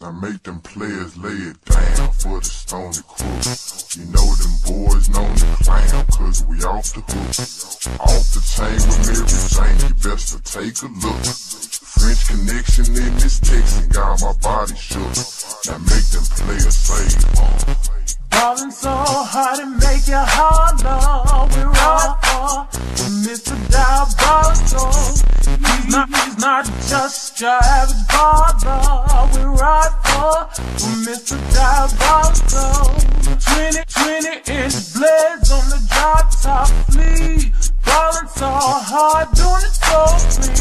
Now make them players lay it down for the Stony Crook. You know them boys known to clown, cause we off the hook. Off the chain with everything, you best to take a look. French connection in this texting got my body shook. Now make them players say, Ballin' so hard it make you holler. We rock with Mr. Diabolical. He's not just your average baller. We rock with Mr. Diabolical. 20-inch blades on the drop top fleet. Ballin' so hard, doing it so clean.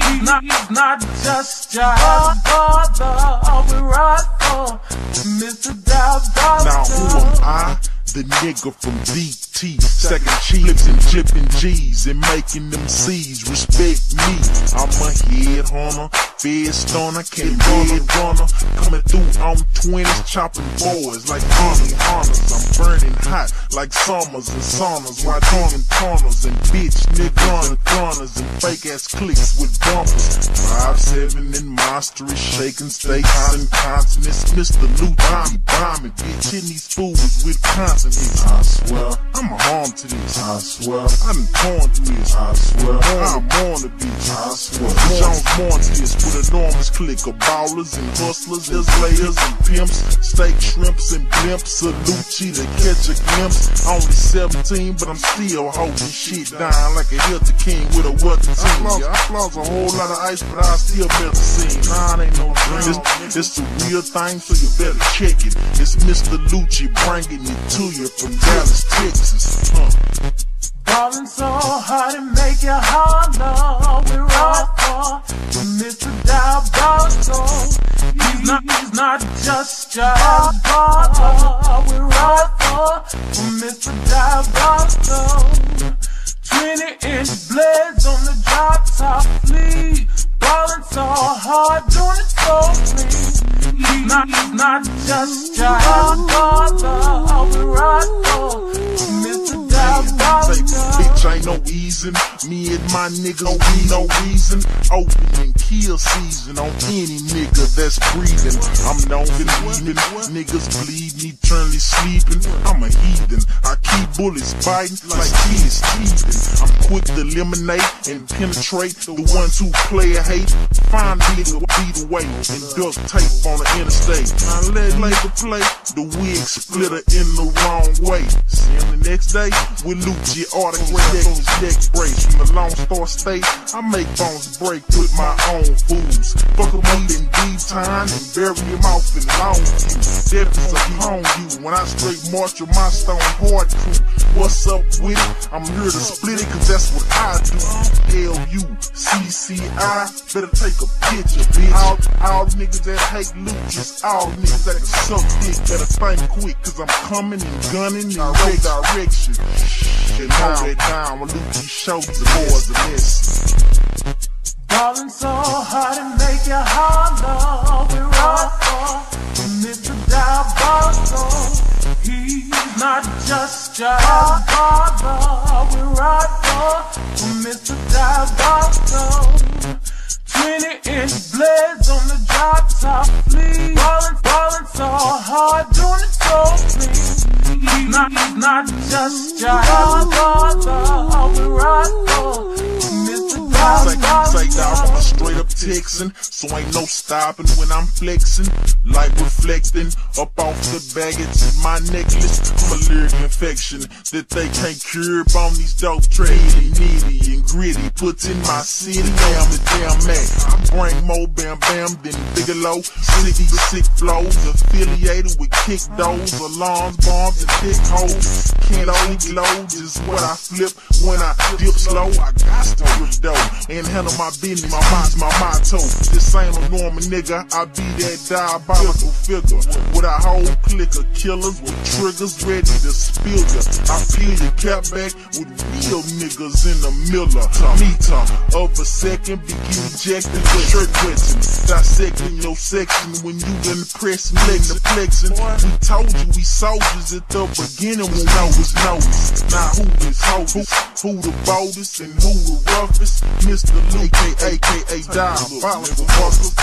He's not just your average baller. We rock with Mr. Diabolical. Now who am I? The nigga from DT, second cheese and flipping G's and making them C's respect me. I'm a head hunter, fed stunner, can't red runner, coming through on 20s, chopping boys like honey hunters. I'm burning hot like summers and saunas, while doing corners and bitch nigga runners and fake ass clicks with bumpers. 5'7" and monstrous, shaking states and continents. Mr. Lou bombing, bitch hitting these fools with consonants. I swear, I'm a harm to this. I swear, I done torn through this. I swear, I'm on the bitch. I swear, Jones born to this with enormous clique of ballers and hustlers, there's layers and pimps, steak shrimps and blimps. Salute you to catch a glimpse. Only 17, but I'm still holding shit down like a Hilton King with a weapon team. I lost a whole lot of ice, but I still better see. Nah, it ain't no dream. It's the real thing, so you better check it. It's Mr. Lucci bringing it to you from Dallas, Texas. Ballin' so hard it make you holler. We rock with Mr. Diabolical. He's not just your average baller. We rock with Mr. Diabolical. 20-inch blades on the drop top fleet. Ballin' so hard, doing it so clean. He's not just your average baller. We rock with Mr. Diabolical. Bitch, ain't no easing. Me and my nigga don't be no reason. Open and kill season on any nigga that's breathing. I'm known for leaving. Niggas bleed, eternally sleeping. I'm a heathen. I keep bullets biting like kids teething. I'm quick to eliminate and penetrate the ones who play a hate. Find nigga beat away and duct tape on the interstate. I let labor play the wig splitter in the wrong way. See him the next day with Lucci autograph deck brace from the Lone Star State. I make bones break with my own fools. Fuck 'em up in deep time and bury him off in Longview. Death is upon you when I straight march with my stone hard crew. What's up with it? I'm here to split it, cause that's what I do. L-U-C-C-I, better take a picture, bitch. All niggas that hate Lucci, all niggas that can suck dick, better think quick, cause I'm coming and gunning in red direction. And hold that down when Lucci shows the boys a mess. Ballin' so hard it make you holler. We rock with Mr. Diabolical. He's not just your average baller. We rock with Mr. Diabolical. 20-inch blades on the drop top fleet. Ballin' so hard, doing it so clean. He's not just your average baller. We rock with Mr. Diabolical. I'm a straight up Texan, so ain't no stopping when I'm flexing. Like reflecting up off the baggage in my necklace. I'm a lyric infection that they can't cure up on these dope trades. Nitty and gritty, puts in my city. Damn it, damn man. I bring more bam bam than Bigelow. Sick flows, affiliated with kick doors, alarms, bombs, and thick holes. Can't only load is what I flip when I dip slow. I got to rip dough and handle my business. My mind's my motto. This ain't a normal nigga. I be that diabolical figure with a whole clique of killers with triggers ready to spill ya. I peel your cap back with real niggas in the Miller. Meter of a second, begin ejecting the shirt wetting, dissecting your section when you done pressing, letting the flexing. We told you we soldiers at the beginning when I was noticed. Now who is holdest? Who the boldest and who the roughest? Mr. Luke, aka Diabolical Walkers.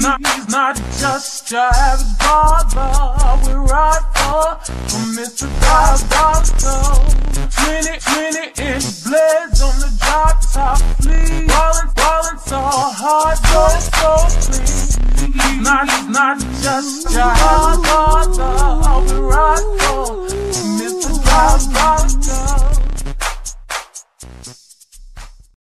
He's not just your average barber. We ride for Mr. Diabolical. 20-inch blades on the drop top fleet. Ballin' so hard, so clean. He's not just your average barber.